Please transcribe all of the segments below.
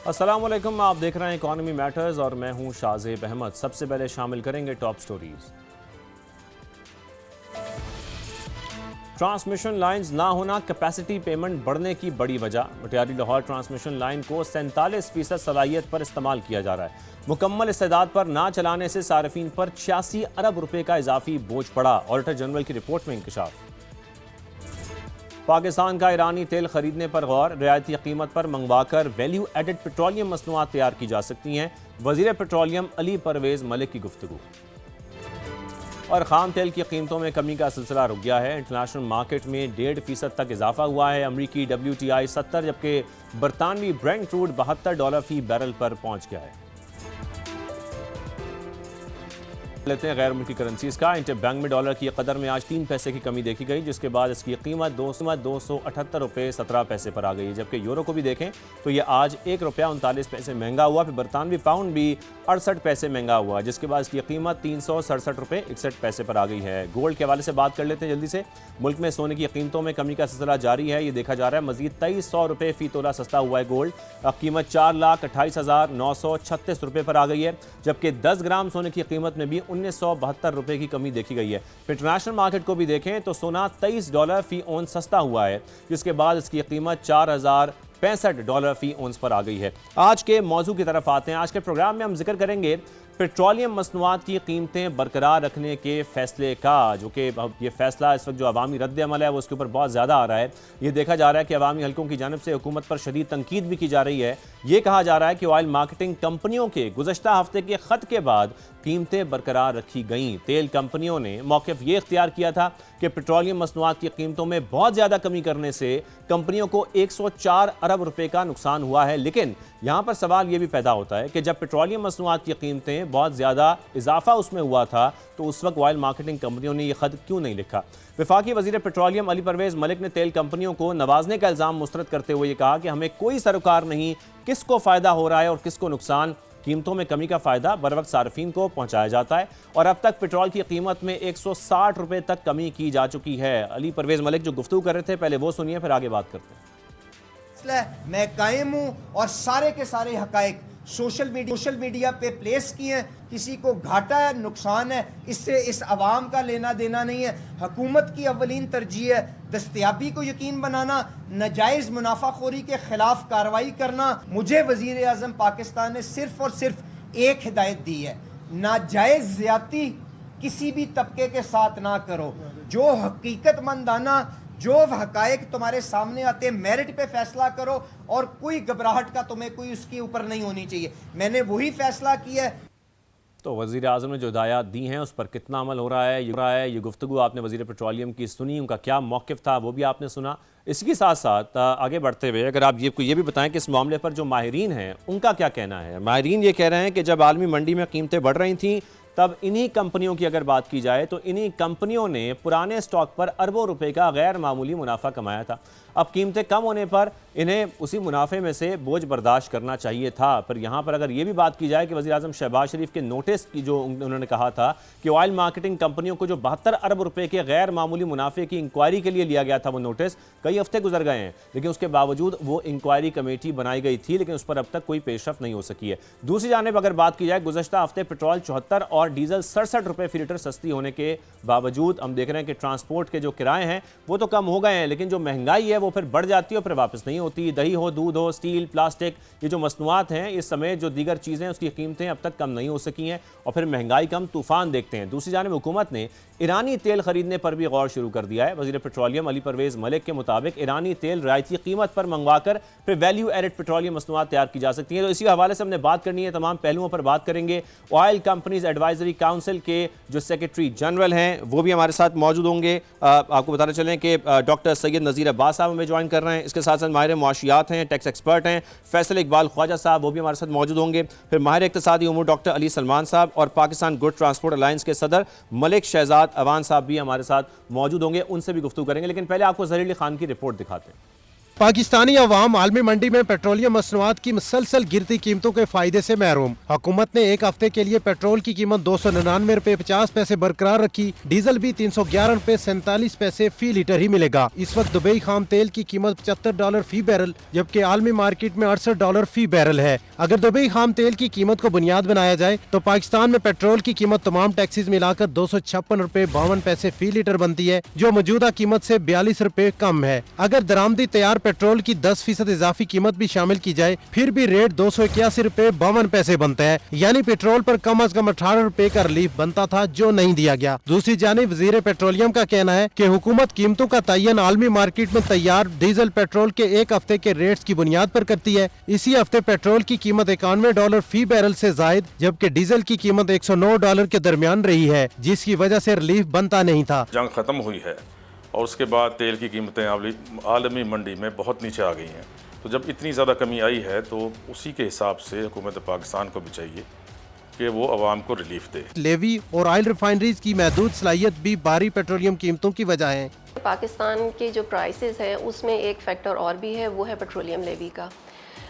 अस्सलाम वालेकुम, आप देख रहे हैं इकॉनमी मैटर्स और मैं हूं शाहजेब अहमद। सबसे पहले शामिल करेंगे टॉप स्टोरीज। ट्रांसमिशन लाइंस ना होना कैपेसिटी पेमेंट बढ़ने की बड़ी वजह। मटियारी लाहौर ट्रांसमिशन लाइन को 47% सलाहियत पर इस्तेमाल किया जा रहा है। मुकम्मल इस्तेदाद पर ना चलाने से सार्फिन पर 86 अरब रुपए का इजाफी बोझ पड़ा। ऑडिटर जनरल की रिपोर्ट में इंकशाफ। पाकिस्तान का ईरानी तेल खरीदने पर गौर। रियायती कीमत पर मंगवाकर वैल्यू एडेड पेट्रोलियम मसनूआत तैयार की जा सकती हैं। वजीर पेट्रोलियम अली परवेज मलिक की गुफ्तगू। और खाम तेल की कीमतों में कमी का सिलसिला रुक गया है। इंटरनेशनल मार्केट में 1.5% तक इजाफा हुआ है। अमरीकी WTI 70 जबकि बरतानवी ब्रेंट क्रूड $72 फी बैरल पर पहुंच गया है। लेते हैं गैर मुल्की करेंसीज का। इंटरबैंक में डॉलर की कदर में आज 3 पैसे की कमी देखी गई, जिसके बाद इसकी कीमत 278 रुपये 17 पैसे पर आ गई। जबकि यूरो को भी देखें तो यह आज 1 रुपया 39 पैसे महंगा हुआ। फिर बरतानवी पाउंड भी 68 पैसे महंगा हुआ, जिसके बाद इसकी कीमत 367 रुपये 61 पैसे पर आ गई है। गोल्ड के हवाले से बात कर लेते हैं जल्दी से। मुल्क में सोने की कीमतों में कमी का सिलसिला जारी है। ये देखा जा रहा है मजीद 2300 रुपये फी तोला सस्ता हुआ है गोल्ड। अब कीमत 4,28,936 रुपये पर आ गई है, जबकि 10 ग्राम सोने की कीमत में भी 1972 रुपए की कमी देखी गई है। इंटरनेशनल मार्केट को भी देखें तो सोना $23 फी औंस सस्ता हुआ है, जिसके बाद इसकी कीमत $4065 फी औंस पर आ गई है। आज के मौजू की तरफ आते हैं। आज के प्रोग्राम में हम जिक्र करेंगे पेट्रोलियम मसनूआत की कीमतें बरकरार रखने के फैसले का, जो कि ये फैसला इस वक्त जो अवामी रद्द अमल है वो उसके ऊपर बहुत ज़्यादा आ रहा है। ये देखा जा रहा है कि अवामी हलकों की जानिब से हुकूमत पर शदीद तनकीद भी की जा रही है। ये कहा जा रहा है कि ऑयल मार्केटिंग कंपनियों के गुज़श्ता हफ्ते के ख़त के बाद कीमतें बरकरार रखी गईं। तेल कंपनियों ने मौक़िफ़ ये इख्तियार किया था कि पेट्रोलियम मसनूआत की कीमतों में बहुत ज़्यादा कमी करने से कंपनियों को 104 अरब रुपए का नुकसान हुआ है। लेकिन यहाँ पर सवाल ये भी पैदा होता है कि जब पेट्रोलियम मसनूआत की कीमतें बहुत ज़्यादा इजाफा उसमें हुआ था तो उस वक्त ऑयल मार्केटिंग कंपनियों ने यह खत क्यों नहीं लिखा। वफाकी वजीर पेट्रोलियम अली परवेज मलिक ने तेल कंपनियों को नवाजने का इल्ज़ाम मुस्तरद करते हुए कहा कि हमें कोई सरोकार नहीं, किसको फ़ायदा हो रहा है और किसको नुकसान। कीमतों में कमी का फ़ायदा बर वक्त सार्फिन को पहुंचाया जाता है और अब तक पेट्रोल की कीमत में 160 रुपये तक कमी की जा चुकी है। अली परवेज मलिक जो गुफ्तगू कर रहे थे, पहले वो सुनिए फिर आगे बात करते हैं। मैं कायम हूँ और सारे के सारे हकायक सोशल मीडिया पे प्लेस किए हैं। किसी को घाटा है, नुकसान है, इससे इस अवाम का लेना देना नहीं है। हुकूमत की अव्वलीन तरजीह है दस्तयाबी को यकीन बनाना, नाजायज़ मुनाफाखोरी के खिलाफ कार्रवाई करना। मुझे वज़ीर आज़म पाकिस्तान ने सिर्फ और सिर्फ एक हिदायत दी है, नाजायज़ ज़्यादती किसी भी तबके के साथ ना करो। जो हकीकतमंदाना जो हकायक तुम्हारे सामने आते हैं मेरिट पे फैसला करो और कोई घबराहट का तुम्हें कोई उसके ऊपर नहीं होनी चाहिए। मैंने वही फैसला किया है। तो वज़ीर आज़म ने जो हिदायत दी हैं उस पर कितना अमल हो रहा है ये गुफ्तगू आपने वज़ीर पेट्रोलियम की सुनी, उनका क्या मौक़िफ़ था वो भी आपने सुना। इसी के साथ साथ आगे बढ़ते हुए अगर आप ये भी बताएं कि इस मामले पर जो माहिरीन हैं उनका क्या कहना है। माहिरीन ये कह रहे हैं कि जब आलमी मंडी में कीमतें बढ़ रही थीं तब इन्हीं कंपनियों की अगर बात की जाए तो इन्हीं कंपनियों ने पुराने स्टॉक पर अरबों रुपए का गैर मामूली मुनाफा कमाया था। अब कीमतें कम होने पर इन्हें उसी मुनाफे में से बोझ बर्दाश्त करना चाहिए था। पर यहाँ पर अगर ये भी बात की जाए कि वज़ीर आज़म शहबाज शरीफ के नोटिस की जो उन्होंने कहा था कि ऑयल मार्केटिंग कंपनियों को जो 72 अरब रुपए के गैर मामूली मुनाफे की इंक्वायरी के लिए लिया गया था, वो नोटिस कई हफ्ते गुजर गए हैं, लेकिन उसके बावजूद वो इंक्वायरी कमेटी बनाई गई थी, लेकिन उस पर अब तक कोई पेशरफ नहीं हो सकी है। दूसरी जानिब अगर बात की जाए गुज़श्ता हफ्ते पेट्रोल 74 और डीजल 67 रुपये फी लीटर सस्ती होने के बावजूद हम देख रहे हैं कि ट्रांसपोर्ट के जो किराए हैं वो तो कम हो गए हैं, लेकिन जो महंगाई है वो फिर बढ़ जाती है और फिर वापस नहीं होती। दही हो, दूध हो, स्टील, प्लास्टिक, ये जो मसनूआत हैं इस समय जो दीगर चीज़ें उसकी कीमतें अब तक कम नहीं हो सकी हैं और फिर महंगाई कम तूफान देखते हैं। दूसरी जानिब हुकूमत ने ईरानी तेल खरीदने पर भी गौर शुरू कर दिया है। वज़ीर पेट्रोलियम अली परवेज मलिक के मुताबिक ईरानी तेल रियायती कीमत पर मंगवाकर फिर वैल्यू एडेड पेट्रोलियम मसनूआत तैयार की जा सकती हैं। तो इसी हवाले से हमने बात करनी है, तमाम पहलुओं पर बात करेंगे। ऑयल कंपनीज एडवाइजरी काउंसिल के जो सेक्रेटरी जनरल हैं वो भी हमारे साथ मौजूद होंगे। आपको बताना चलें कि डॉक्टर सैयद नज़ीर अब्बास साहब हमें ज्वाइन कर रहे हैं। इसके साथ साथ माहिर मुआशियात हैं, टैक्स एक्सपर्ट हैं फैसल इकबाल ख्वाजा साहब, वो भी हमारे साथ मौजूद होंगे। फिर माहिर इक़्तिसादी उमूर डॉक्टर अली सलमान साहब और पाकिस्तान गुड ट्रांसपोर्ट अलायंस के सदर मलिक शहजाद अवान साहब भी हमारे साथ मौजूद होंगे, उनसे भी गुफ्तगू करेंगे। लेकिन पहले आपको ज़हीर अली खान की रिपोर्ट दिखाते हैं। पाकिस्तानी अवाम आलमी मंडी में पेट्रोलियम मसनूआत की मुसलसल गिरती कीमतों के फायदे से महरूम। हुकूमत ने एक हफ्ते के लिए पेट्रोल की कीमत 299 रुपए 50 पैसे बरकरार रखी। डीजल भी 311 रुपए 47 पैसे फी लीटर ही मिलेगा। इस वक्त दुबई खाम तेल की कीमत $75 फी बैरल, जबकि आलमी मार्केट में $68 फी बैरल है। अगर दुबई खाम तेल की कीमत को बुनियाद बनाया जाए तो पाकिस्तान में पेट्रोल की कीमत तमाम टैक्सेस मिलाकर 256 रुपए 52 पैसे फी लीटर बनती है, जो मौजूदा कीमत से 42 रुपए कम है। अगर दरामदी तैयार पेट्रोल की 10% इजाफी कीमत भी शामिल की जाए फिर भी रेट 281 रुपए 52 पैसे बनता है। यानी पेट्रोल पर कम अज कम 18 रुपए का रिलीफ बनता था, जो नहीं दिया गया। दूसरी जानिब वजीर पेट्रोलियम का कहना है कि हुकूमत कीमतों का तयन आलमी मार्केट में तैयार डीजल पेट्रोल के एक हफ्ते के रेट्स की बुनियाद पर करती है। इसी हफ्ते पेट्रोल की कीमत $91 फी बैरल से जायद, जबकि डीजल की कीमत $109 के दरमियान रही है, जिसकी वजह से रिलीफ बनता नहीं था। जंग खत्म हुई है और उसके बाद तेल की कीमतें आलमी मंडी में बहुत नीचे आ गई हैं। तो जब इतनी ज़्यादा कमी आई है तो उसी के हिसाब से हुकूमत पाकिस्तान को भी चाहिए कि वो आवाम को रिलीफ दे। लेवी और ऑयल रिफाइनरीज की महदूद सलाहियत भी भारी पेट्रोलियम कीमतों की वजह है। पाकिस्तान के जो प्राइसेस हैं उसमें एक फैक्टर और भी है, वो है पेट्रोलियम लेवी का।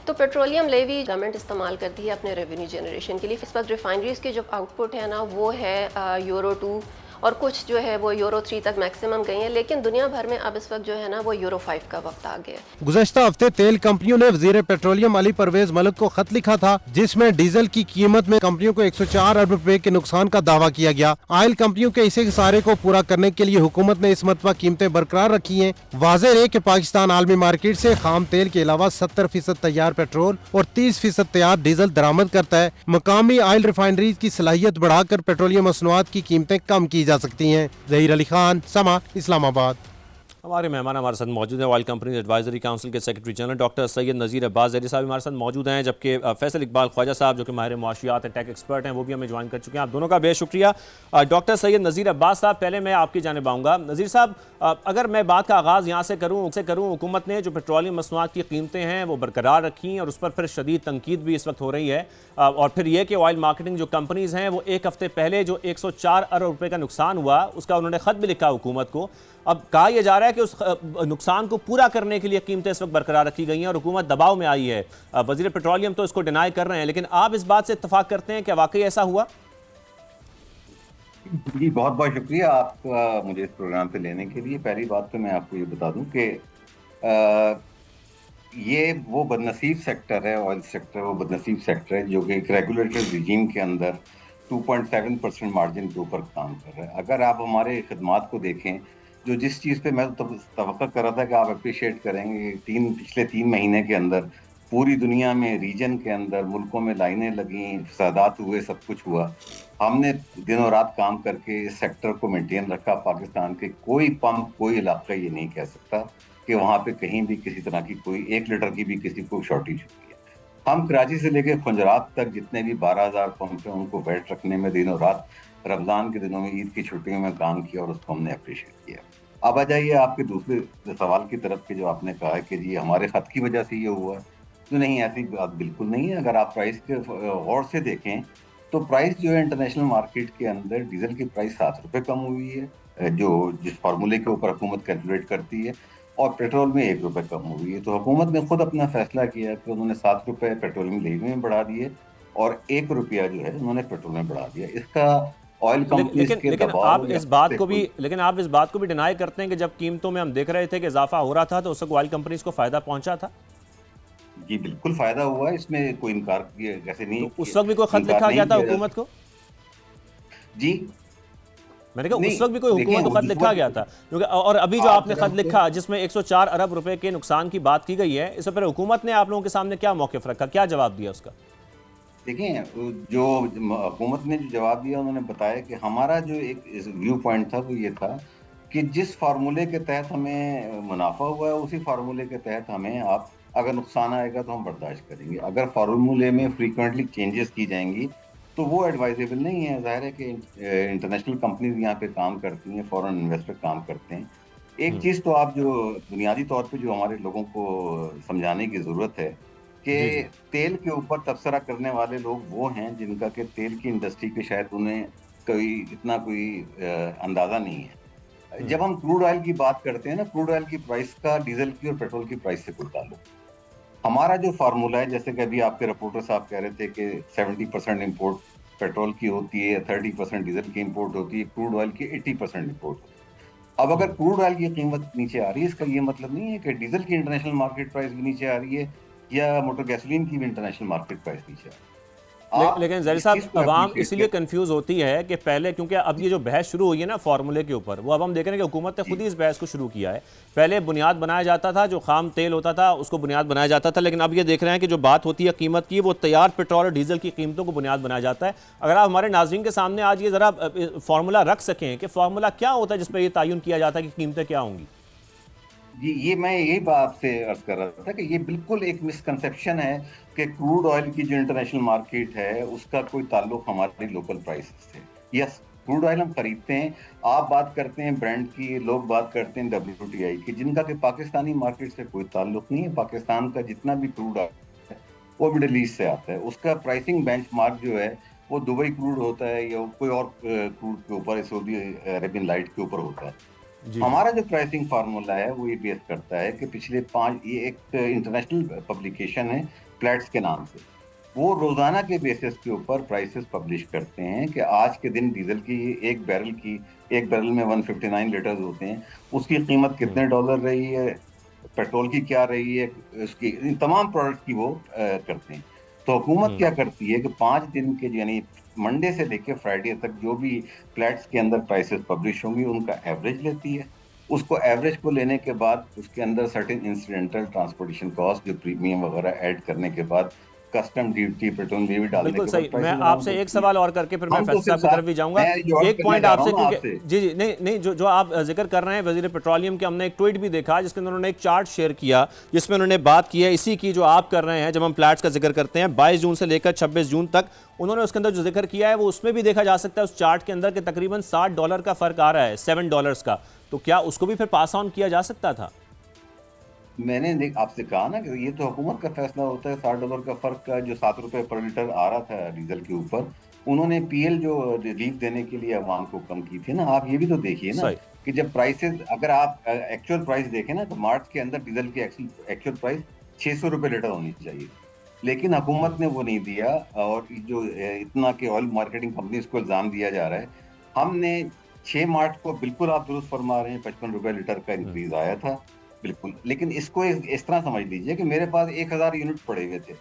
तो पेट्रोलियम लेवी गवर्नमेंट इस्तेमाल करती है अपने रेवेन्यू जनरेशन के लिए। इस वक्त रिफाइनरीज की जो आउटपुट है ना वो है यूरो 2 और कुछ जो है वो यूरो 3 तक मैक्सिमम गई हैं, लेकिन दुनिया भर में अब इस वक्त जो है ना वो यूरो 5 का वक्त आ गया। गुज़श्ता हफ्ते तेल कंपनियों ने वजीर पेट्रोलियम अली परवेज मलिक को खत लिखा था, जिसमें डीजल की कीमत में कंपनियों को 104 अरब रुपए के नुकसान का दावा किया गया। ऑयल कंपनियों के इसे खसारे को पूरा करने के लिए हुकूमत ने इस मरतबा कीमतें बरकरार रखी हैं। वाज़ेह है कि पाकिस्तान आलमी मार्केट से खाम तेल के अलावा 70% तैयार पेट्रोल और 30% तैयार डीजल दरामद करता है। मकामी ऑयल रिफाइनरीज की सलाहियत बढ़ाकर पेट्रोलियम मसनूआत की कीमतें कम की जा सकती हैं। ज़हीर अली खान, समा, इस्लामाबाद। हमारे मेहमान हमारे साथ मौजूद हैं ऑयल कंपनीज एडवाइजरी काउंसिल के सेक्रेटरी जनरल डॉक्टर सैयद नज़ीर अब्बास ज़हरी साहब हमारे साथ मौजूद हैं, जबकि फैसल इकबाल ख्वाजा साहब जो कि माहिर मुआशियात हैं, टेक एक्सपर्ट हैं, वो भी हमें ज्वाइन कर चुके हैं। आप दोनों का बेहद शुक्रिया। डॉक्टर सैयद नज़ीर अब्बास साहब, पहले मैं आपकी जानिब आऊँगा। नज़ीर साहब, अगर मैं बात का आगाज़ यहाँ से करूँ, हुकूमत ने जो पेट्रोलियम मसनूआत की कीमतें हैं वो बरकरार रखी और उस पर फिर शदीद तनकीद भी इस वक्त हो रही है, और फिर यह कि ऑयल मार्केटिंग जो कंपनीज़ हैं वो एक हफ्ते पहले जो 104 अरब रुपये का नुकसान हुआ उसका उन्होंने ख़त भी लिखा हुकूमत को। अब कहा यह जा रहा है कि उस नुकसान को पूरा करने के लिए कीमतें इस वक्त बरकरार रखी गई हैं और हुकूमत दबाव में आई है। वज़ीर पेट्रोलियम तो इसको डिनाई कर रहे हैं, लेकिन आप इस बात से इत्तफाक करते हैं कि वाकई ऐसा हुआ? जी, बहुत बहुत शुक्रिया आपका मुझे इस प्रोग्राम पे लेने के लिए। पहली बात तो मैं आपको ये बता दूं कि ये वो बदनसीब सेक्टर है, ऑयल सेक्टर वो बदनसीब सेक्टर है जो कि एक रेगुलेटरी रिजीम के अंदर 2.7% मार्जिन के ऊपर काम कर रहा है। अगर आप हमारे खिदमात को देखें, जो जिस चीज़ पे मैं तवक्को कर रहा था कि आप अप्रिशिएट करेंगे, पिछले 3 महीने के अंदर पूरी दुनिया में, रीजन के अंदर, मुल्कों में लाइनें लगी, फसादात हुए, सब कुछ हुआ। हमने दिनों रात काम करके इस सेक्टर को मेंटेन रखा। पाकिस्तान के कोई पंप, कोई इलाका ये नहीं कह सकता कि वहाँ पे कहीं भी किसी तरह की कोई 1 लीटर की भी किसी को शॉर्टेज हुई है। हम कराची से लेकर खुंजरात तक जितने भी 12,000 पंप हैं उनको वेट रखने में दिनों रात, रमजान के दिनों में, ईद की छुट्टियों में काम किया और उसको हमने अप्रिशिएट किया। अब आ जाइए आपके दूसरे सवाल की तरफ कि जो आपने कहा है कि जी हमारे खत की वजह से ये हुआ, तो नहीं, ऐसी बात बिल्कुल नहीं है। अगर आप प्राइस के गौर से देखें तो प्राइस जो है इंटरनेशनल मार्केट के अंदर डीजल की प्राइस 7 रुपये कम हुई है, जो जिस फार्मूले के ऊपर हुकूमत कैलकुलेट करती है, और पेट्रोल में 1 रुपये कम हुई है। तो हुकूमत ने खुद अपना फैसला किया कि उन्होंने 7 रुपये पेट्रोलियम लेवी में बढ़ा दिए और 1 रुपया जो है उन्होंने पेट्रोल में बढ़ा दिया। इसका ऑयल कंपनीज के दबाव, आप इस बात को भी डिनाई करते हैं कि जब कीमतों में हम देख रहे थे कि इजाफा हो रहा था तो उस वक्त ऑयल कंपनीज को फायदा पहुंचा था? जी बिल्कुल फायदा हुआ, इसमें कोई इनकार कैसे नहीं। तो उस वक्त भी कोई खत लिखा गया था हुकूमत को? जी मैंने कहा उस वक्त भी कोई हुकूमत को खत लिखा गया था, क्योंकि और अभी जो आपने खत लिखा जिसमें 104 अरब रुपए के नुकसान की बात की गई है, इससे पहले हुकूमत ने आप लोगों के सामने क्या मौक़िफ़ रखा, क्या जवाब दिया उसका? देखिए, जो हुकूमत ने जो जवाब दिया, उन्होंने बताया कि हमारा जो एक व्यू पॉइंट था वो ये था कि जिस फार्मूले के तहत हमें मुनाफा हुआ है उसी फार्मूले के तहत हमें, आप अगर नुकसान आएगा तो हम बर्दाश्त करेंगे। अगर फार्मूले में फ्रीक्वेंटली चेंजेस की जाएंगी तो वो एडवाइजेबल नहीं है। जाहिर है कि इंटरनेशनल कंपनीज यहाँ पे काम करती हैं, फॉरेन इन्वेस्टर काम करते हैं। एक चीज़ तो आप जो बुनियादी तौर पे जो हमारे लोगों को समझाने की ज़रूरत है कि तेल के ऊपर तबसरा करने वाले लोग वो हैं जिनका कि तेल की इंडस्ट्री के शायद उन्हें कोई इतना कोई अंदाज़ा नहीं है। जब हम क्रूड ऑयल की बात करते हैं ना, क्रूड ऑयल की प्राइस का डीजल की और पेट्रोल की प्राइस से कोई ताल्लुक। हमारा जो फार्मूला है, जैसे कि अभी आपके रिपोर्टर साहब कह रहे थे कि 70% इम्पोर्ट पेट्रोल की होती है, 30% डीजल की इम्पोर्ट होती है, क्रूड ऑयल की 80% इम्पोर्ट होती है। अब अगर क्रूड ऑयल की कीमत नीचे आ रही है, इसका ये मतलब नहीं है कि डीजल की इंटरनेशनल मार्केट प्राइस भी नीचे आ रही है या मोटर गैसोलीन की भी इंटरनेशनल मार्केट प्राइस नीचे आ रही है। आप लेकिन जरी इस साहब, चीज को अवाम appreciate इसलिए करें। कंफ्यूज होती है कि पहले, क्योंकि अब ये जो बहस शुरू हुई है ना फार्मूले के ऊपर, वो अब हम देख रहे हैं कि हुकूमत ने खुद ही इस बहस को शुरू किया है। पहले बुनियाद बनाया जाता था, जो खाम तेल होता था उसको बुनियाद बनाया जाता था, लेकिन अब ये देख रहे हैं कि जो बात होती है कीमत की, वो तैयार पेट्रोल और डीजल की कीमतों को बुनियाद बनाया जाता है। अगर आप हमारे नाज़रीन के सामने आज ये ज़रा फार्मूला रख सकें कि फार्मूला क्या होता है जिस पर यह तयन किया जाता है कि कीमतें क्या होंगी। जी, ये मैं यही बात आपसे अर्ज कर रहा था कि ये बिल्कुल एक मिसकंसेप्शन है कि क्रूड ऑयल की जो इंटरनेशनल मार्केट है उसका कोई ताल्लुक हमारी लोकल प्राइसेस से। यस, क्रूड ऑयल हम खरीदते हैं, आप बात करते हैं ब्रांड की, लोग बात करते हैं WTI की, जिनका कि पाकिस्तानी मार्केट से कोई ताल्लुक नहीं है। पाकिस्तान का जितना भी क्रूड ऑयल है वो मिडिल ईस्ट से आता है। उसका प्राइसिंग बेंचमार्क जो है वो दुबई क्रूड होता है या कोई और क्रूड के ऊपर, सऊदी अरेबियन लाइट के ऊपर होता है। जी हमारा जो प्राइसिंग फार्मूला है वो ये बेस करता है कि पिछले 5, ये एक इंटरनेशनल पब्लिकेशन है प्लेट्स के नाम से, वो रोजाना के बेसिस के ऊपर प्राइसेस पब्लिश करते हैं कि आज के दिन डीजल की एक बैरल में 159 लीटर्स होते हैं, उसकी कीमत कितने डॉलर रही है, पेट्रोल की क्या रही है, उसकी इन तमाम प्रोडक्ट्स की वो करते हैं। तो हुकूमत क्या करती है कि 5 दिन के, यानी मंडे से लेके फ्राइडे तक जो भी फ्लैट्स के अंदर प्राइसेस पब्लिश होंगी उनका एवरेज लेती है। उसको एवरेज को लेने के बाद उसके अंदर सर्टेन इंसिडेंटल ट्रांसपोर्टेशन कॉस्ट, जो प्रीमियम वगैरह ऐड करने के बाद, कस्टम ड्यूटी, पेट्रोल ड्यूटी डालने बिल्कुल के सही। बाद प्राइसेस मैं अनाउंस आपसे एक होती सवाल है। और करके फिर मैं हम तो फैसल साहब सिर्फ की तरफ भी जाऊंगा। मैं जो एक पॉइंट आपसे, क्योंकि आपसे जी जी नहीं, जो आप जिक्र कर रहे हैं वजीर पेट्रोलियम के, हमने एक ट्वीट भी देखा जिसके अंदर उन्होंने एक चार्ट शेयर किया जिसमें उन्होंने बात की है इसी की जो आप कर रहे हैं। जब हम फ्लैट्स का जिक्र करते हैं 22 जून से लेकर 26 जून तक, उन्होंने उसके अंदर जो जिक्र किया है वो उसमें भी देखा जा सकता है उस चार्ट के अंदर कि तकरीबन $60 का फर्क आ रहा है, $7 का। तो क्या उसको भी फिर पास ऑन किया जा सकता था? मैंने आपसे कहा ना कि ये तो हुकूमत का फैसला होता है। $60 का फर्क का जो ₹7 पर लीटर आ रहा था डीजल के ऊपर, उन्होंने PL जो रिलीफ देने के लिए अवाम को कम की थी ना। आप ये भी तो देखिए ना सही। कि जब प्राइसेस, अगर आप एक्चुअल प्राइस देखें ना, तो मार्च के अंदर डीजल की एक्चुअल प्राइस ₹600 लीटर होनी चाहिए, लेकिन हुकूमत ने वो नहीं दिया। और जो इतना कि ऑयल मार्केटिंग कंपनीज को इल्जाम दिया जा रहा है, हमने 6 मार्च को, बिल्कुल आप दुरुस्त फरमा रहे हैं, ₹55 लीटर का इंक्रीज आया था, बिल्कुल। लेकिन इसको इस तरह समझ लीजिए कि मेरे पास 1000 यूनिट पड़े हुए थे,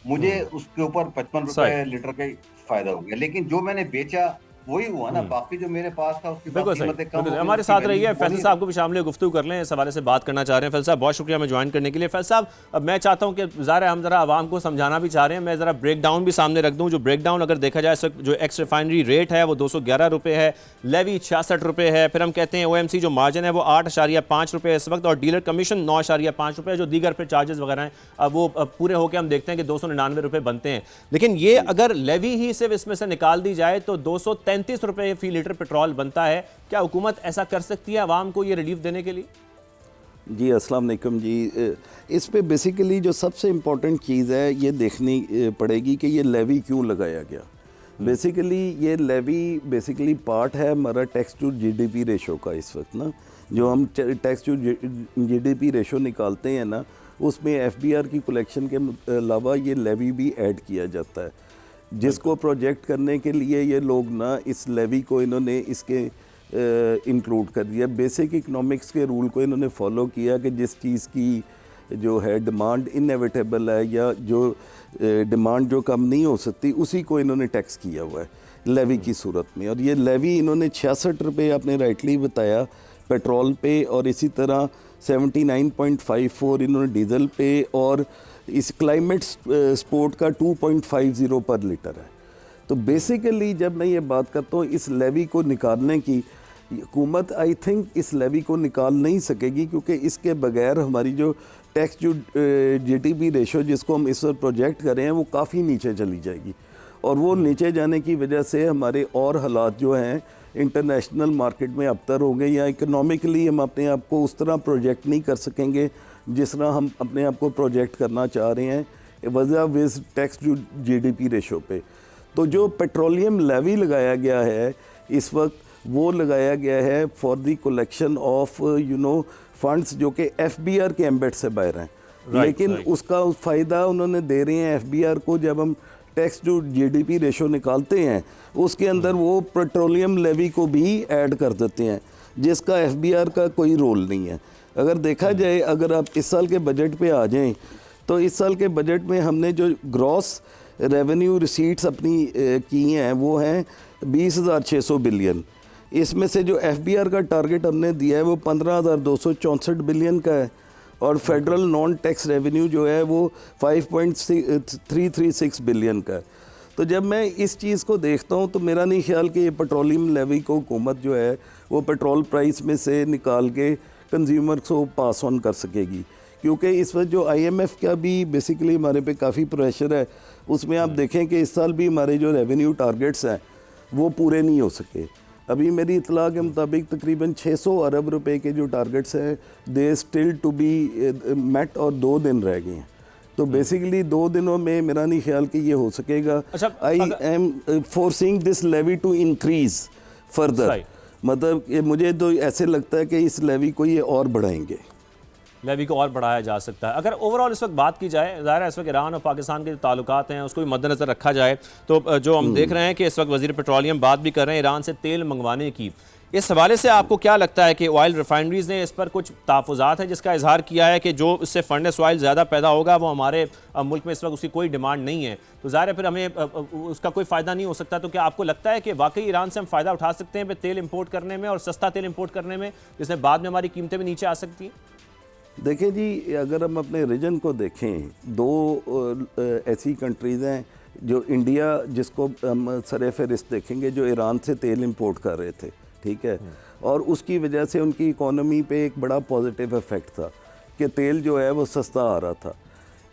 मुझे उसके ऊपर ₹55 लीटर का ही फायदा हो गया, लेकिन जो मैंने बेचा वही हुआ ना। बाकी जो मेरे पास था उसके बिल्कुल बाद सही, कीमतें कम बिल्कुल हो सही। गई, हमारे उसकी साथ रहिए, वैल्यू फैसल बढ़ी। साहब को भी शामिल गुफ्तगू कर लें, इस हवाले से बात करना चाह रहे हैं। फैसल साहब बहुत शुक्रिया हमें ज्वाइन करने के लिए। फैसल साहब, अब मैं चाहता हूं कि ज़रा हम ज़रा आवाम को समझाना भी चाह रहे हैं, मैं ज़रा ब्रेक डाउन भी सामने रख दूं। जो ब्रेक डाउन अगर देखा जाए, इस वक्त जो एक्स रिफाइनरी रेट है वो ₹211 है, लेवी ₹66 है, फिर हम कहते हैं OMC जो मार्जिन है वो ₹8.5 इस वक्त, और डीलर कमीशन ₹9.5, जो दीगर फिर चार्जेस वगैरह हैं अब वो पूरे होकर हम देखते हैं कि ₹299 बनते हैं। लेकिन ये अगर लेवी ही सिर्फ इसमें से निकाल दी जाए तो ₹233 फी लीटर पेट्रोल बनता है। क्या हुकूमत ऐसा कर सकती है आवाम को ये रिलीफ देने के लिए? जी अस्सलाम वालेकुम जी। इस पे बेसिकली जो सबसे इम्पोर्टेंट चीज़ है ये देखनी पड़ेगी कि ये लेवी क्यों लगाया गया। बेसिकली ये लेवी बेसिकली पार्ट है हमारा टैक्स टू GDP रेशो का। इस वक्त ना जो हम टैक्स टू GDP रेशो निकालते हैं ना, उसमें FBR की कलेक्शन के अलावा ये लेवी भी ऐड किया जाता है, जिसको प्रोजेक्ट करने के लिए ये लोग ना इस लेवी को इन्होंने इसके इंक्लूड कर दिया। बेसिक इकोनॉमिक्स के रूल को इन्होंने फॉलो किया कि जिस चीज़ की जो है डिमांड इनएविटेबल है या जो डिमांड जो कम नहीं हो सकती, उसी को इन्होंने टैक्स किया हुआ है लेवी की सूरत में। और ये लेवी इन्होंने ₹66 आपने राइटली बताया पेट्रोल पे, और इसी तरह 79.54 इन्होंने डीजल पे, और इस क्लाइमेट स्पोर्ट का 2.50 पर लीटर है। तो बेसिकली जब मैं ये बात करता हूँ इस लेवी को निकालने की, हुकूमत आई थिंक इस लेवी को निकाल नहीं सकेगी, क्योंकि इसके बगैर हमारी जो टैक्स जो GDP रेशो जिसको हम इस वक्त प्रोजेक्ट कर रहे हैं वो काफ़ी नीचे चली जाएगी, और वो नीचे जाने की वजह से हमारे और हालात जो हैं इंटरनेशनल मार्केट में अबतर हो गए, या इकोनॉमिकली हम अपने आप को उस तरह प्रोजेक्ट नहीं कर सकेंगे जिस तरह हम अपने आप को प्रोजेक्ट करना चाह रहे हैं वजह विज टैक्स टू GDP रेशो पे। तो जो पेट्रोलियम लेवी लगाया गया है इस वक्त, वो लगाया गया है for the collection of funds जो कि FBR के एम्बेड से बाहर हैं। लेकिन उसका फ़ायदा उन्होंने दे रहे हैं FBR को। जब हम टैक्स टू GDP रेशो निकालते हैं उसके अंदर वो पेट्रोलियम लेवी को भी ऐड कर देते हैं, जिसका FBR का कोई रोल नहीं है। अगर देखा जाए, अगर आप इस साल के बजट पे आ जाएं तो इस साल के बजट में हमने जो ग्रॉस रेवेन्यू रिसीट्स अपनी की हैं वो हैं 20,600 बिलियन। इसमें से जो FBR का टारगेट हमने दिया है वो 15,264 बिलियन का है, और फेडरल नॉन टैक्स रेवेन्यू जो है वो 5.336 बिलियन का है। तो जब मैं इस चीज़ को देखता हूँ तो मेरा नहीं ख्याल कि ये पेट्रोलियम लेवी को हुकूमत जो है वो पेट्रोल प्राइस में से निकाल के कंज्यूमर को पास ऑन कर सकेगी, क्योंकि इस वक्त जो IMF का भी बेसिकली हमारे पे काफ़ी प्रेशर है। उसमें आप देखें कि इस साल भी हमारे जो रेवेन्यू टारगेट्स हैं वो पूरे नहीं हो सके। अभी मेरी इतला के मुताबिक तकरीबन 600 अरब रुपए के जो टारगेट्स हैं they still to be met, और 2 दिन रह गए हैं। तो बेसिकली 2 दिनों में मेरा नहीं ख्याल कि ये हो सकेगा। I am forcing this levy to increase further. मतलब मुझे तो ऐसे लगता है कि इस लेवी को ये और बढ़ाएंगे, लेवी को और बढ़ाया जा सकता है। अगर ओवरऑल इस वक्त बात की जाए, ज़ाहिर है इस वक्त ईरान और पाकिस्तान के जो ताल्लुकात हैं उसको भी मद्देनज़र रखा जाए, तो जो हम देख रहे हैं कि इस वक्त वज़ीर पेट्रोलियम बात भी कर रहे हैं ईरान से तेल मंगवाने की। इस हवाले से आपको क्या लगता है कि ऑयल रिफाइनरीज़ ने इस पर कुछ तहफ़्फ़ुज़ात हैं जिसका इजहार किया है कि जो इससे फर्नेस ऑयल ज़्यादा पैदा होगा वो हमारे मुल्क में इस वक्त उसकी कोई डिमांड नहीं है, तो ज़ाहिर है फिर हमें उसका कोई फ़ायदा नहीं हो सकता। तो क्या आपको लगता है कि वाकई ईरान से हम फ़ायदा उठा सकते हैं तेल इम्पोर्ट करने में और सस्ता तेल इम्पोर्ट करने में, जिससे बाद में हमारी कीमतें भी नीचे आ सकती हैं? देखिए जी, अगर हम अपने रीजन को देखें, 2 ऐसी कंट्रीज़ हैं जो इंडिया, जिसको हम सरे फहरिस्त देखेंगे, जो ईरान से तेल इंपोर्ट कर रहे थे, ठीक है, और उसकी वजह से उनकी इकोनॉमी पे एक बड़ा पॉजिटिव इफ़ेक्ट था कि तेल जो है वो सस्ता आ रहा था।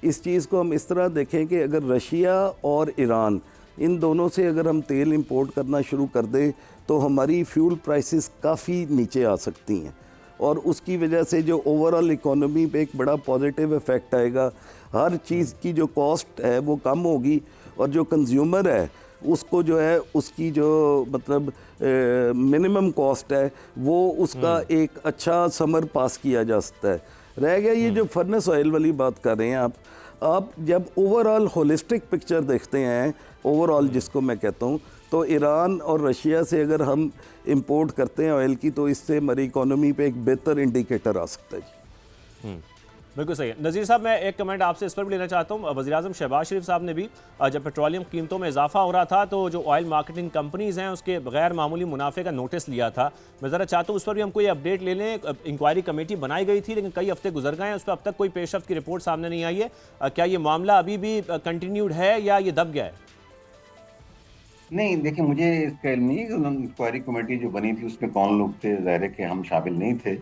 इस चीज़ को हम इस तरह देखें कि अगर रशिया और ईरान इन दोनों से अगर हम तेल इंपोर्ट करना शुरू कर दें तो हमारी फ्यूल प्राइसेस काफ़ी नीचे आ सकती हैं, और उसकी वजह से जो ओवरऑल इकोनॉमी पे एक बड़ा पॉजिटिव इफ़ेक्ट आएगा। हर चीज़ की जो कॉस्ट है वो कम होगी, और जो कंज्यूमर है उसको जो है उसकी जो मतलब मिनिमम कॉस्ट है वो उसका एक अच्छा समर पास किया जा सकता है। रह गया ये जो फर्नेस ऑयल वाली बात कर रहे हैं आप जब ओवरऑल होलिस्टिक पिक्चर देखते हैं, ओवरऑल जिसको मैं कहता हूँ, तो ईरान और रशिया से अगर हम इंपोर्ट करते हैं ऑयल की तो इससे हमारी इकोनॉमी पे एक बेहतर इंडिकेटर आ सकता है जी। बिल्कुल सही है। नज़ीर साहब, मैं एक कमेंट आपसे इस पर भी लेना चाहता हूँ। वज़ीर-ए-आज़म शहबाज शरीफ साहब ने भी जब पेट्रोलियम कीमतों में इजाफा हो रहा था तो जो ऑयल मार्केटिंग कंपनीज़ हैं उसके गैर मामूली मुनाफे का नोटिस लिया था। मैं ज़रा चाहता हूँ उस पर भी हम कोई अपडेट ले लें। इंक्वायरी कमेटी बनाई गई थी लेकिन कई हफ्ते गुजर गए हैं, उस पर अब तक कोई पेशरफ्त की रिपोर्ट सामने नहीं आई है। क्या ये मामला अभी भी कंटिन्यूड है या ये दब गया है? नहीं, देखिए, मुझे इसका इल्म नहीं है कि इंक्वायरी कमेटी जो बनी थी उसमें कौन लोग थे। ज़ाहिर है कि हम शामिल नहीं थे।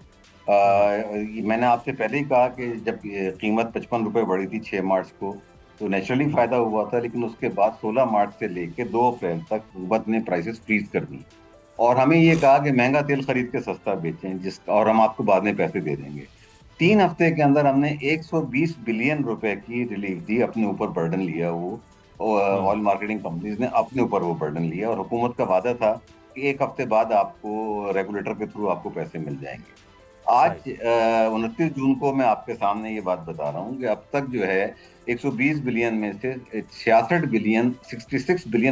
मैंने आपसे पहले ही कहा कि जब कीमत 55 रुपये बढ़ी थी 6 मार्च को तो नेचुरली फ़ायदा हुआ था, लेकिन उसके बाद 16 मार्च से लेकर 2 अप्रैल तक हुकूमत ने प्राइसेस फ्रीज कर दी और हमें ये कहा कि महंगा तेल खरीद के सस्ता बेचें और हम आपको बाद में पैसे दे देंगे। 3 हफ्ते के अंदर हमने 120 बिलियन रुपए की रिलीफ दी, अपने ऊपर बर्डन लिया। वो ऑयल मार्केटिंग कंपनीज ने अपने ऊपर वो बर्डन लिया और हुकूमत का वादा था कि 1 हफ्ते बाद आपको रेगुलेटर के थ्रू आपको पैसे मिल जाएंगे। आज 29 जून को मैं आपके सामने ये बात बता रहा हूँ कि अब तक जो है 120 बिलियन में से 66 बिलियन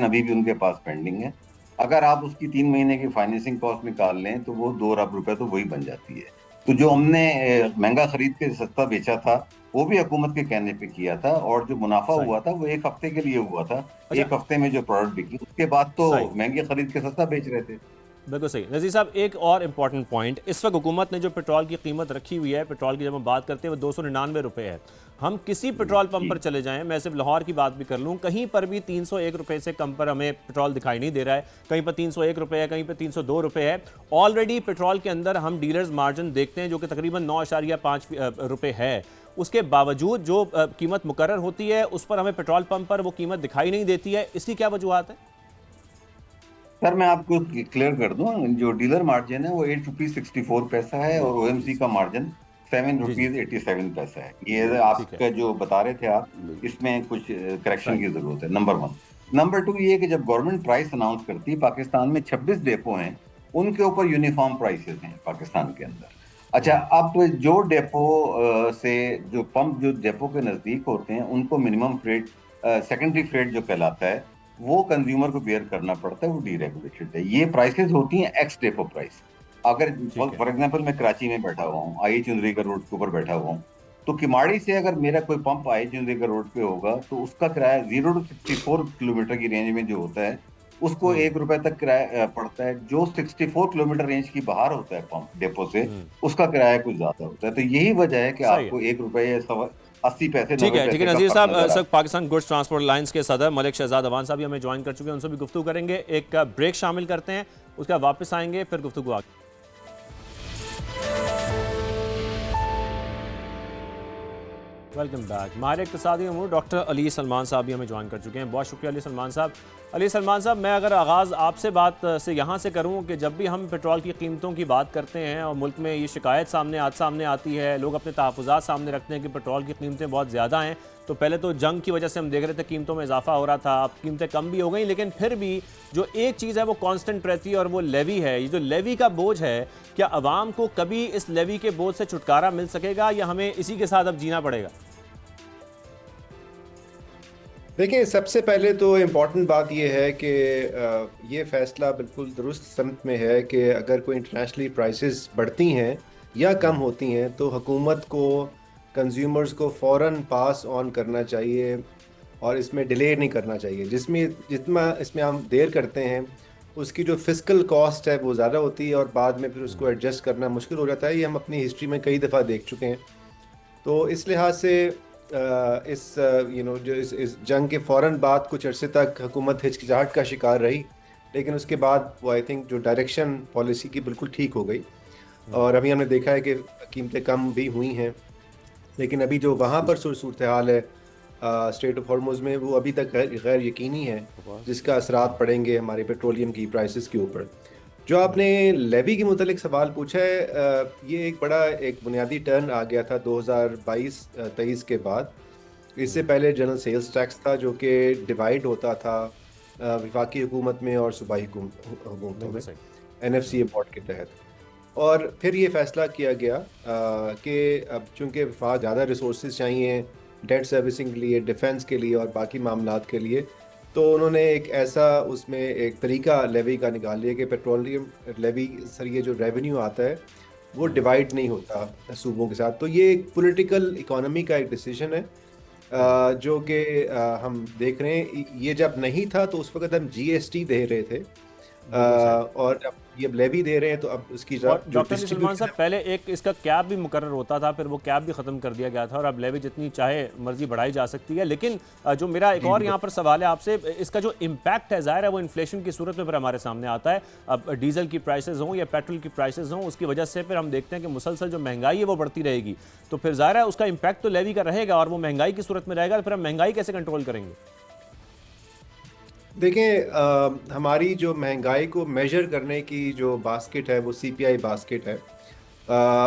अभी भी उनके पास पेंडिंग है। अगर आप उसकी 3 महीने की फाइनेंसिंग कॉस्ट निकाल लें तो वो 2 अरब रुपए तो वही बन जाती है। तो जो हमने महंगा खरीद के सस्ता बेचा था वो भी हुकूमत के कहने पे किया था और जो मुनाफा हुआ था वो 1 हफ्ते के लिए हुआ था। 1 हफ्ते में जो प्रोडक्ट बिकी उसके बाद तो महंगे खरीद के सस्ता बेच रहे थे। बिल्कुल सही। नज़ीर साहब, एक और इम्पॉर्टेंट पॉइंट, इस वक्त हुकूमत ने जो पेट्रोल की कीमत रखी हुई है, पेट्रोल की जब हम बात करते हैं वो 299 रुपये है। हम किसी पेट्रोल पंप पर चले जाएं, मैं सिर्फ लाहौर की बात भी कर लूं, कहीं पर भी 301 रुपये से कम पर हमें पेट्रोल दिखाई नहीं दे रहा है। कहीं पर 301 रुपये है, कहीं पर 302 रुपये है। ऑलरेडी पेट्रोल के अंदर हम डीलर्स मार्जिन देखते हैं जो कि तकरीबन 9.5 रुपये है। उसके बावजूद जो कीमत मुकर्रर होती है उस पर हमें पेट्रोल पंप पर वो कीमत दिखाई नहीं देती है। इसकी क्या वजूहत है? सर, मैं आपको क्लियर कर दूं, जो डीलर मार्जिन है वो 8 रुपीज 64 पैसा है और ओएमसी का मार्जिन 7 रुपीज 87 पैसा है। ये आपका जो बता रहे थे आप, इसमें कुछ करेक्शन की जरूरत है। नंबर 1। नंबर 2 ये कि जब गवर्नमेंट प्राइस अनाउंस करती है, पाकिस्तान में 26 डेपो हैं उनके ऊपर यूनिफॉर्म प्राइसेस हैं पाकिस्तान के अंदर। अच्छा, अब जो डेपो से जो पंप जो डेपो के नजदीक होते हैं उनको मिनिमम फ्रेट, सेकेंडरी फ्रेट जो कहलाता है, वो कंज्यूमर को बेयर करना पड़ता है, वो डीरेगुलेटेड है। ये प्राइसेस होती हैं एक्स डेपो प्राइस। अगर फॉर एग्जांपल मैं कराची में बैठा हुआ हूँ, आई चुंदरीगढ़ रोड के ऊपर बैठा हुआ हूँ, तो किमाड़ी से अगर मेरा कोई पंप आई चुंदरीगढ़ रोड पे होगा तो उसका किराया 0 to 64 किलोमीटर की रेंज में जो होता है उसको ₹1 तक किराया पड़ता है। जो 64 किलोमीटर रेंज की बाहर होता है पंप डेपो से, उसका किराया कुछ ज्यादा होता है। तो यही वजह है कि सही है। आपको ₹1 या 80 पैसे ठीक 90 है, ठीक है पैसे का नज़ीर फर्क साहब, नजर आता है। Sir Pakistan goods transport lines के सदर मलिक शहजाद अवान साहब भी हमें ज्वाइन कर चुके हैं, उनसे भी गुफ्तगू करेंगे। एक ब्रेक शामिल करते हैं, उसके बाद वापस आएंगे, फिर गुफ्तगू आगे। Welcome back. माहिर इक़्तिसादी उमूर डॉक्टर अली सलमान साहब भी हमें ज्वाइन कर चुके हैं। बहुत शुक्रिया अली सलमान साहब। अली सलमान साहब, मैं अगर आगाज़ आपसे बात से यहाँ से करूँ कि जब भी हम पेट्रोल की कीमतों की बात करते हैं और मुल्क में ये शिकायत सामने आती है, लोग अपने तहफ़्फ़ुज़ात सामने रखते हैं कि पेट्रोल की कीमतें बहुत ज़्यादा हैं, तो पहले तो जंग की वजह से हम देख रहे थे कीमतों में इजाफा हो रहा था, अब कीमतें कम भी हो गई, लेकिन फिर भी जो एक चीज़ है वो कांस्टेंट रहती है और वो लेवी है। ये जो लेवी का बोझ है, क्या आवाम को कभी इस लेवी के बोझ से छुटकारा मिल सकेगा या हमें इसी के साथ अब जीना पड़ेगा? देखिए, सबसे पहले तो इम्पॉर्टेंट बात यह है कि ये फ़ैसला बिल्कुल दुरुस्त समत में है कि अगर कोई इंटरनेशनली प्राइसेस बढ़ती हैं या कम होती हैं तो हुकूमत को कंज्यूमर्स को फ़ौरन पास ऑन करना चाहिए और इसमें डिले नहीं करना चाहिए। जितना इसमें हम देर करते हैं उसकी जो फिस्कल कॉस्ट है वो ज़्यादा होती है और बाद में फिर उसको एडजस्ट करना मुश्किल हो जाता है। ये हम अपनी हिस्ट्री में कई दफ़ा देख चुके हैं। तो इस लिहाज से जो इस जंग के फ़ौरन बाद कुछ अरसे तक हुकूमत हिचकिचाहट का शिकार रही, लेकिन उसके बाद वो आई थिंक जो डायरेक्शन पॉलिसी की बिल्कुल ठीक हो गई और अभी हमने देखा है कि कीमतें कम भी हुई हैं। लेकिन अभी जो वहाँ पर सूरत हाल है स्ट्रेट ऑफ हॉर्मुज़ में, वो अभी तक गैर यकीनी है, जिसका असरात पड़ेंगे हमारे पेट्रोलियम की प्राइसेस के ऊपर। जो आपने लेवी के मुतालिक सवाल पूछा है, ये एक बुनियादी टर्न आ गया था 2022-23 के बाद। इससे पहले जनरल सेल्स टैक्स था जो कि डिवाइड होता था वफाकी हुकूमत में और सूबाई हुकूमतों में NFC बोर्ड के तहत। और फिर ये फ़ैसला किया गया कि अब चूँकि वफाक ज़्यादा रिसोर्स चाहिए डेट सर्विसिंग के लिए, डिफेंस के लिए और बाकी मामलात के लिए, तो उन्होंने एक ऐसा उसमें एक तरीका लेवी का निकाल लिया कि पेट्रोलियम लेवी सर ये जो रेवेन्यू आता है वो डिवाइड नहीं होता सूबों के साथ। तो ये एक पॉलिटिकल इकोनॉमी का एक डिसीजन है जो कि हम देख रहे हैं। ये जब नहीं था तो उस वक्त हम GST दे रहे थे और अब ये लेवी दे रहे हैं, तो अब उसकी डॉक्टर सलमान साहब, पहले एक इसका कैप भी मुकर्रर होता था, फिर वो कैप भी ख़त्म कर दिया गया था और अब लेवी जितनी चाहे मर्जी बढ़ाई जा सकती है। लेकिन जो मेरा एक और यहाँ पर सवाल है आपसे, इसका जो इम्पैक्ट है ज़ाहिर है वो इन्फ्लेशन की सूरत में फिर हमारे सामने आता है। अब डीजल की प्राइसेस हों या पेट्रोल की प्राइसेस हों, उसकी वजह से फिर हम देखते हैं कि मुसलसल जो महंगाई है वो बढ़ती रहेगी, तो फिर ज़ाहिर है उसका इम्पैक्ट तो लेवी का रहेगा और वो महंगाई की सूरत में रहेगा, तो फिर हम महंगाई कैसे कंट्रोल करेंगे? देखें, हमारी जो महंगाई को मेजर करने की जो बास्केट है वो CPI बास्केट है।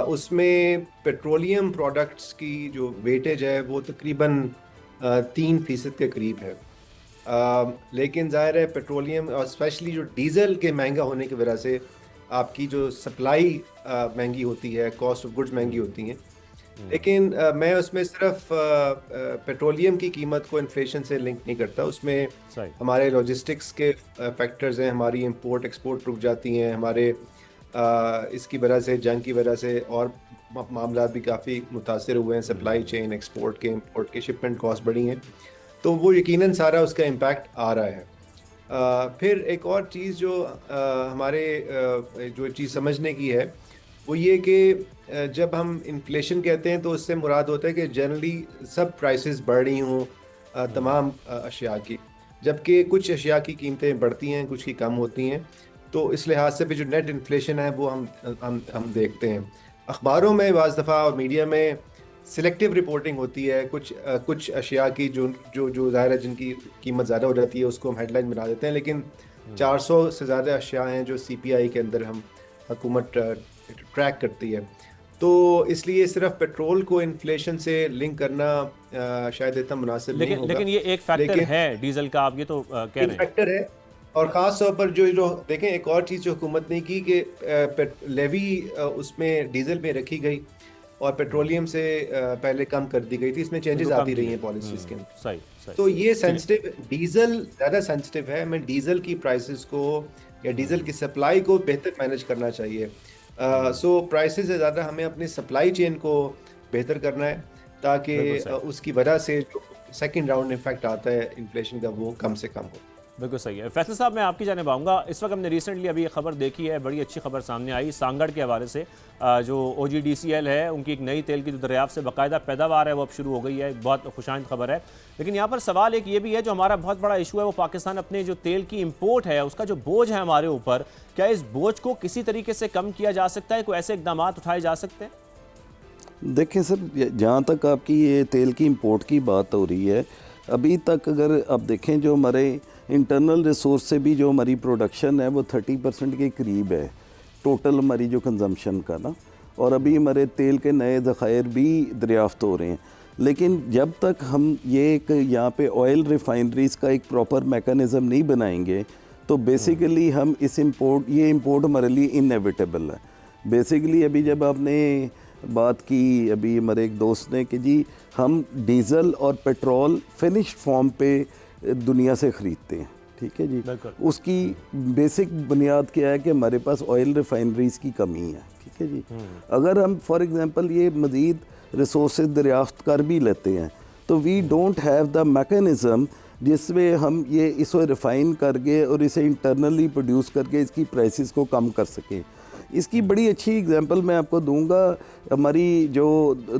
उसमें पेट्रोलियम प्रोडक्ट्स की जो वेटेज है वो तकरीबन 3% के करीब है। लेकिन ज़ाहिर है पेट्रोलियम और स्पेशली जो डीज़ल के महंगा होने की वजह से आपकी जो सप्लाई महंगी होती है, कॉस्ट ऑफ गुड्स महंगी होती हैं। लेकिन मैं उसमें सिर्फ पेट्रोलियम की कीमत को इन्फ्लेशन से लिंक नहीं करता। उसमें हमारे लॉजिस्टिक्स के फैक्टर्स हैं, हमारी इंपोर्ट एक्सपोर्ट रुक जाती हैं, हमारे इसकी वजह से जंग की वजह से और मामला भी काफ़ी मुतासर हुए हैं, सप्लाई चेन, एक्सपोर्ट के, इंपोर्ट के, शिपमेंट कॉस्ट बढ़ी हैं, तो वो यकीनन सारा उसका इम्पैक्ट आ रहा है। फिर एक और चीज़ जो हमारे जो चीज़ समझने की है वो ये कि जब हम इन्फ्लेशन कहते हैं तो उससे मुराद होता है कि जनरली सब प्राइसेस बढ़ रही हों तमाम अशिया की, जबकि कुछ अशिया की कीमतें बढ़ती हैं, कुछ की कम होती हैं। तो इस लिहाज से भी जो नेट इन्फ्लेशन है वो हम देखते हैं। अखबारों में बाज़ दफ़ा और मीडिया में सिलेक्टिव रिपोर्टिंग होती है, कुछ अशिया की जो ज़ाहिर है जिनकी कीमत ज़्यादा हो जाती है उसको हम हेडलाइन बना देते हैं, लेकिन 400 से ज़्यादा अशिया हैं जो CPI के अंदर हम हुकूमत ट्रैक करती है। तो इसलिए सिर्फ पेट्रोल को इन्फ्लेशन से लिंक करना शायद इतना मुनासिब नहीं होगा। लेकिन ये एक फैक्टर है डीजल का, आप ये तो कह रहे हैं। फैक्टर है, और ख़ास तौर पर जो देखें, एक और चीज़ जो हुकूमत ने की कि लेवी उसमें डीजल में रखी गई और पेट्रोलियम से पहले कम कर दी गई थी। इसमें चेंजेस बिल्कुल कम आती की रही गई। हैं पॉलिसीज़ के अंदर। सही सही। तो ये सेंसिटिव, डीजल ज़्यादा सेंसिटिव है। हमें डीजल की प्राइसेस को या डीजल की सप्लाई को बेहतर मैनेज करना चाहिए। सो प्राइसेस से ज़्यादा हमें अपनी सप्लाई चेन को बेहतर करना है, ताकि बिल्कुल सही। उसकी वजह से जो सेकंड राउंड इफेक्ट आता है इन्फ्लेशन का, वो कम से कम हो। बिल्कुल सही है। फैसल साहब, मैं आपकी जानिब आऊँगा। इस वक्त हमने रिसेंटली अभी एक खबर देखी है, बड़ी अच्छी खबर सामने आई सांगड़ के हवाले से। जो OGDCL है, उनकी एक नई तेल की जो दरियाफ्त से बाकायदा पैदावार है वो अब शुरू हो गई है। एक बहुत खुशाइंद खबर है। लेकिन यहाँ पर सवाल एक ये भी है, जो हमारा बहुत बड़ा इशू है वो पाकिस्तान अपने जो तेल की इम्पोर्ट है उसका जो बोझ है हमारे ऊपर, क्या इस बोझ को किसी तरीके से कम किया जा सकता है? कोई ऐसे इकदाम उठाए जा सकते हैं? देखें सर, जहाँ तक आपकी ये तेल की इंपोर्ट की बात हो रही है, अभी तक अगर आप देखें जो हमारे इंटरनल रिसोर्स से भी जो हमारी प्रोडक्शन है वो 30% के करीब है टोटल हमारी जो कंजम्पशन का ना, और अभी हमारे तेल के नए ज़खायर भी दरियाफ्त हो रहे हैं। लेकिन जब तक हम ये एक यहाँ पे ऑयल रिफाइनरीज़ का एक प्रॉपर मेकनिज़म नहीं बनाएंगे तो बेसिकली हम इस ये इंपोर्ट हमारे लिए इनएविटेबल है। बेसिकली अभी जब आपने बात की अभी हमारे एक दोस्त ने कि जी हम डीज़ल और पेट्रोल फिनिश्ड फॉर्म पे दुनिया से ख़रीदते हैं, ठीक है जी। उसकी बेसिक बुनियाद क्या है कि हमारे पास ऑयल रिफाइनरीज़ की कमी है, ठीक है जी। अगर हम फॉर एग्जांपल ये मज़ीद रिसोर्सेज दरियाफ्त कर भी लेते हैं तो we don't have the mechanism जिसमें हम ये इसको रिफ़ाइन करके और इसे इंटरनली प्रोड्यूस करके इसकी प्राइसेस को कम कर सकें। इसकी बड़ी अच्छी एग्जांपल मैं आपको दूंगा। हमारी जो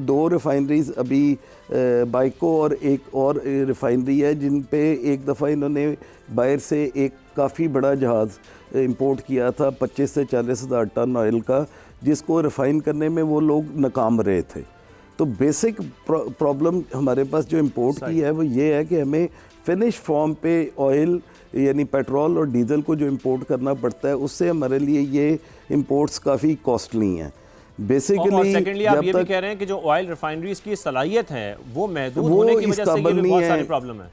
2 रिफाइनरीज़ अभी बाइको और एक और रिफाइनरी है जिन पे एक दफ़ा इन्होंने बाहर से एक काफ़ी बड़ा जहाज़ इंपोर्ट किया था 25 से 40 हज़ार टन ऑयल का, जिसको रिफ़ाइन करने में वो लोग नाकाम रहे थे। तो बेसिक प्रॉब्लम हमारे पास जो इंपोर्ट की है वो ये है कि हमें फिनिश फॉर्म पे ऑयल यानी पेट्रोल और डीजल को जो इंपोर्ट करना पड़ता है उससे हमारे लिए ये इंपोर्ट्स काफ़ी कॉस्टली हैं। बेसिकली सेकेंडली आप ये भी कह रहे हैं कि जो ऑयल रिफाइनरीज की सलाहियत है वो महदूद होने की वजह से ये भी बहुत सारी प्रॉब्लम है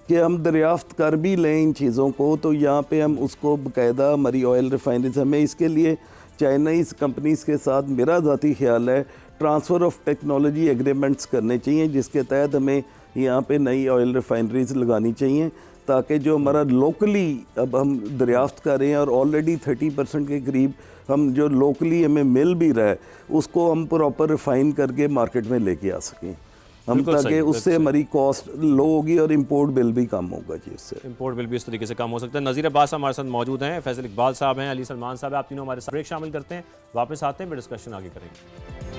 कि हम दरियाफ्त कर भी लें इन चीज़ों को, तो यहाँ पे हम उसको बाकायदा हमारी ऑयल रिफाइनरीज, हमें इसके लिए चाइनीज़ कंपनीज़ के साथ मेरा ज़ाती ख्याल है ट्रांसफ़र ऑफ टेक्नोलॉजी एग्रीमेंट्स करने चाहिए, जिसके तहत हमें यहाँ पे नई ऑयल रिफाइनरीज लगानी चाहिए ताकि जो हमारा लोकली अब हम दरियाफ्त कर रहे हैं और ऑलरेडी 30% के करीब हम जो लोकली हमें मिल भी रहा है उसको हम प्रॉपर रिफ़ाइन करके मार्केट में लेके आ सकें हम, ताकि उससे हमारी कॉस्ट लो होगी और इंपोर्ट बिल भी कम होगा जी। उससे इंपोर्ट बिल भी इस तरीके से कम हो सकता है। नज़ीर अब्बास हमारे साथ मौजूद हैं, फैसल इकबाल साहब हैं, अली सलमान साहब हैं, आप तीनों हमारे साथ ब्रेक शामिल करते हैं, वापस आते हैं, फिर डिस्कशन आगे करेंगे।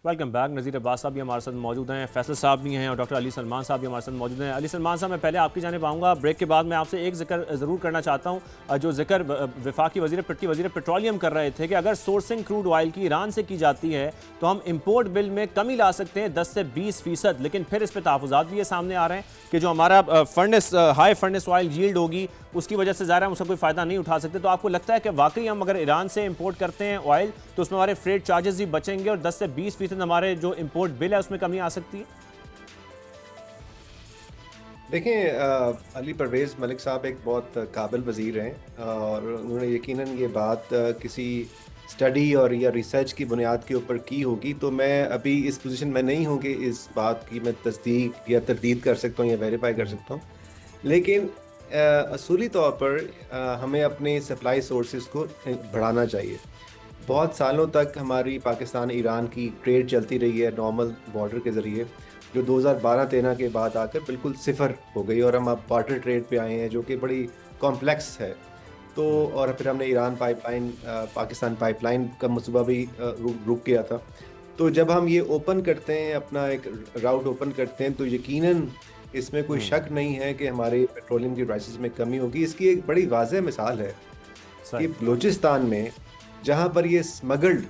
Welcome back. नज़ीर अब्बास साहब भी हमारे साथ मौजूद हैं, फैसल साहब भी हैं और डॉक्टर अली सलमान साहब भी हमारे साथ मौजूद हैं। अली सलमान साहब, मैं पहले आपकी जानिब आऊँगा। ब्रेक के बाद मैं आपसे एक जिक्र ज़रूर करना चाहता हूँ जो जिक्र वफाकी वज़ीर पेट्रोलियम कर रहे थे कि अगर सोर्सिंग क्रूड ऑयल की ईरान से की जाती है तो हम इंपोर्ट बिल में कमी ला सकते हैं 10 से 20%। लेकिन फिर इस पर तहफ़्फ़ुज़ात भी ये सामने आ रहे हैं कि जो हमारा हाई फर्नेस ऑयल यील्ड होगी उसकी वजह से ज़ाहिर हम उसका कोई फ़ायदा नहीं उठा सकते। तो आपको लगता है कि वाकई हम अगर ईरान से इंपोर्ट करते हैं ऑयल तो उसमें हमारे फ्रेट चार्जेस भी बचेंगे और 10 से 20% हमारे जो इंपोर्ट बिल है उसमें कमी आ सकती है? देखें, अली परवेज़ मलिक साहब एक बहुत काबिल वज़ीर हैं और उन्होंने यकीनन ये बात किसी स्टडी और या रिसर्च की बुनियाद के ऊपर की होगी। तो मैं अभी इस पोजीशन में नहीं हूँ कि इस बात की मैं तस्दीक या तरदीद कर सकता हूँ या वेरीफाई कर सकता हूँ। लेकिन असूली तौर पर हमें अपने सप्लाई सोर्सेज को बढ़ाना चाहिए। बहुत सालों तक हमारी पाकिस्तान ईरान की ट्रेड चलती रही है नॉर्मल बॉर्डर के ज़रिए, जो 2012-13 के बाद आकर बिल्कुल सिफर हो गई और हम अब बार्टर ट्रेड पे आए हैं जो कि बड़ी कॉम्प्लेक्स है। तो और फिर हमने ईरान पाइपलाइन पाकिस्तान पाइपलाइन का मंसूबा भी रुक गया था। तो जब हम ये ओपन करते हैं, अपना एक राउट ओपन करते हैं, तो यकीनन इसमें कोई शक नहीं है कि हमारे पेट्रोलियम की प्राइसेस में कमी होगी। इसकी एक बड़ी वाज़ेह मिसाल है कि बलूचिस्तान में जहाँ पर ये स्मगल्ड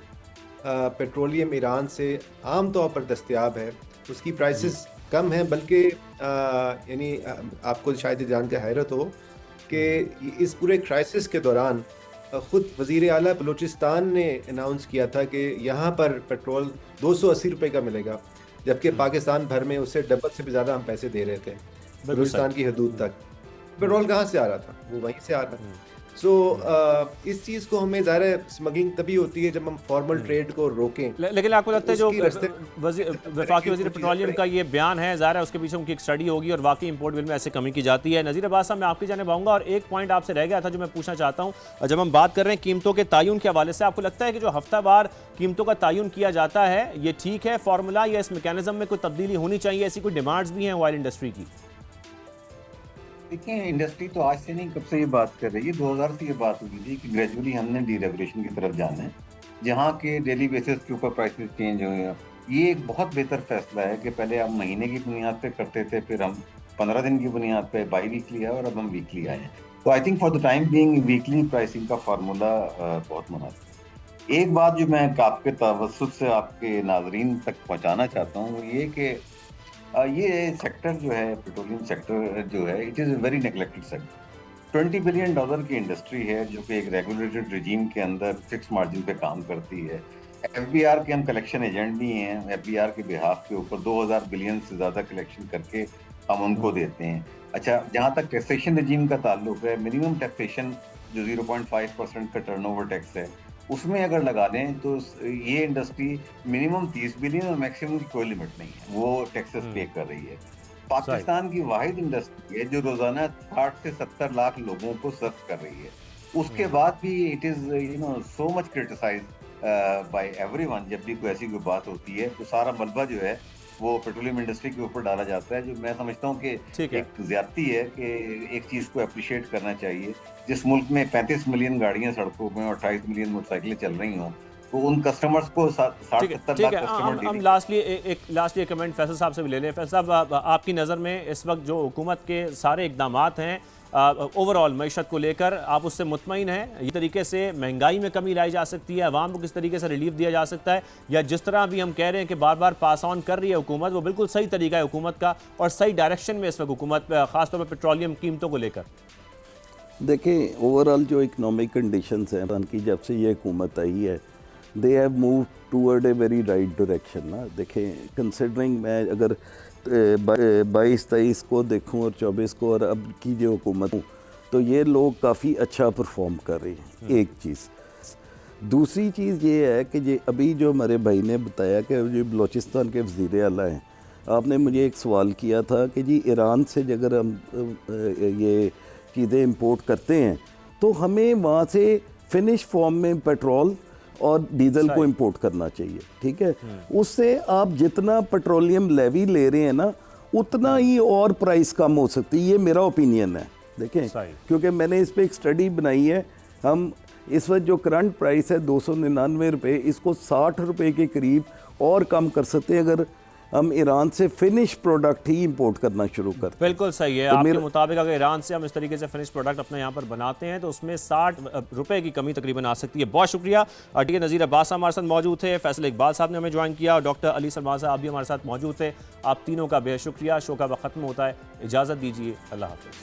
पेट्रोलियम ईरान से आम तौर पर दस्तयाब है, उसकी प्राइसेस कम हैं, बल्कि यानी आपको शायद जान के हैरत हो कि इस पूरे क्राइसिस के दौरान ख़ुद वज़ीर आला बलूचिस्तान ने अनाउंस किया था कि यहाँ पर पेट्रोल 280 रुपये का मिलेगा, जबकि पाकिस्तान भर में उससे डबल से भी ज़्यादा हम पैसे दे रहे थे बलूचिस्तान की हदूद तक। पेट्रोल कहाँ से आ रहा था? वो वहीं से आ रहा था। सो इस चीज़ को हमें ज़ाहिर स्मगलिंग तभी होती है जब हम फॉर्मल ट्रेड को रोकें। लेकिन आपको लगता है जो उसकी वफाकी वज़ीर पेट्रोलियम का ये बयान है, ज़ाहिर है उसके पीछे उनकी एक स्टडी होगी और वाकई इंपोर्ट बिल में ऐसे कमी की जाती है। नज़ीर अब्बास साहब, मैं आपकी जानिब आऊँगा और एक पॉइंट आपसे रह गया था जो मैं पूछना चाहता हूँ। जब हम बात कर रहे हैं कीमतों के तायुन के हवाले से, आपको लगता है कि जो हफ्तावार कीमतों का तायुन किया जाता है ये ठीक है फार्मूला, या इस मैकेनिज्म में कोई तब्दीली होनी चाहिए? ऐसी कोई डिमांड्स भी हैं ऑयल इंडस्ट्री की? देखिए, इंडस्ट्री तो आज से नहीं, कब से ये बात कर रही है। 2000 से ये बात हुई थी कि ग्रेजुअली हमने डीरेगुलेशन की तरफ जाना है, जहाँ के डेली बेसिस के ऊपर प्राइसेस चेंज हुए हैं। ये एक बहुत बेहतर फैसला है कि पहले हम महीने की बुनियाद पे करते थे, फिर हम 15 दिन की बुनियाद पे बाई वीकली आए और अब हम वीकली आए हैं। तो I think for the time being weekly pricing का फार्मूला बहुत मुनासिब। एक बात जो मैं आपके तवज्जुह से आपके नाजरीन तक पहुँचाना चाहता हूँ वो ये कि ये सेक्टर जो है, पेट्रोलियम सेक्टर जो है, it is a very neglected sector. $20 billion की इंडस्ट्री है जो कि एक रेगुलेटेड रिजीम के अंदर फिक्स मार्जिन पे काम करती है। एफबीआर के हम कलेक्शन एजेंट भी हैं। एफबीआर के बिहाफ के ऊपर 2000 बिलियन से ज़्यादा कलेक्शन करके हम उनको देते हैं। अच्छा, जहाँ तक टैक्सेशन रिजीम का ताल्लुक है, मिनिमम टैक्सेशन जो 0.5% का टर्नओवर टैक्स है, उसमें अगर लगा लें तो ये इंडस्ट्री मिनिमम 30 बिलियन और मैक्सिमम की कोई लिमिट नहीं है, वो टैक्सेस पे कर रही है। पाकिस्तान की वाहिद इंडस्ट्री है जो रोजाना 60 से 70 लाख लोगों को सर्व कर रही है। उसके बाद भी it is so much criticise by everyone. जब भी कोई ऐसी कोई बात होती है तो सारा मलबा जो है वो पेट्रोलियम इंडस्ट्री के ऊपर डाला जाता है, जो मैं समझता हूँ कि एक ज्यादती है कि एक चीज को अप्रिशिएट करना चाहिए। जिस मुल्क में 35 मिलियन गाड़ियां सड़कों में और 28 मिलियन मोटरसाइकिलें चल रही हों, तो उन कस्टमर्स को 60-70 लाख कस्टमर। हम लास्टली एक कमेंट फैसल साहब से भी ले लें। फैसल साहब, आपकी नज़र में इस वक्त जो हुकूमत के सारे इकदामात हैं ओवरऑल मईशत को लेकर, आप उससे मुतमईन हैं? ये तरीके से महंगाई में कमी लाई जा सकती है, आवाम को किस तरीके से रिलीफ दिया जा सकता है, या जिस तरह अभी हम कह रहे हैं कि बार बार पास ऑन कर रही है हुकूमत, वो बिल्कुल सही तरीका है हुकूमत का और सही डायरेक्शन में इस वक्त हुकूमत खासतौर पर पेट्रोलियम कीमतों को लेकर? देखें, ओवरऑल जो इकनॉमिक कंडीशंस हैं उनकी, जब से ये हुकूमत आई है, they have move toward a very right direction ना। देखें, कंसिडरिंग मैं अगर 22-23 को देखूं और 24 को और अब की जो हुकूमत हूँ, तो ये लोग काफ़ी अच्छा परफॉर्म कर रहे हैं, एक चीज़। दूसरी चीज़ ये है कि ये अभी जो हमारे भाई ने बताया कि जो बलूचिस्तान के वज़ीर आला हैं, आपने मुझे एक सवाल किया था कि जी ईरान से अगर हम ये चीज़ें इंपोर्ट करते हैं तो हमें वहाँ से फिनिश फॉर्म में पेट्रोल और डीजल को इंपोर्ट करना चाहिए, ठीक है। उससे आप जितना पेट्रोलियम लेवी ले रहे हैं ना, उतना ही और प्राइस कम हो सकती है। ये मेरा ओपिनियन है, देखें, क्योंकि मैंने इस पर एक स्टडी बनाई है। हम इस वक्त जो करंट प्राइस है 299 रुपये, इसको 60 रुपये के करीब और कम कर सकते हैं अगर हम ईरान से फिनिश प्रोडक्ट ही इंपोर्ट करना शुरू करते हैं। बिल्कुल सही है, तो आपके मुताबिक अगर ईरान से हम इस तरीके से फिनिश प्रोडक्ट अपने यहाँ पर बनाते हैं तो उसमें 60 रुपए की कमी तकरीबन आ सकती है। बहुत शुक्रिया। ठीक है, नज़ीर अब्बास हमारे साथ मौजूद थे, फैसल इकबाल साहब ने हमें ज्वाइन किया और डॉक्टर अली सलमान साहब भी हमारे साथ मौजूद थे। आप तीनों का बेहद शुक्रिया। शो का वक्त ख़त्म होता है, इजाज़त दीजिए, अल्लाह हाफ़िज़।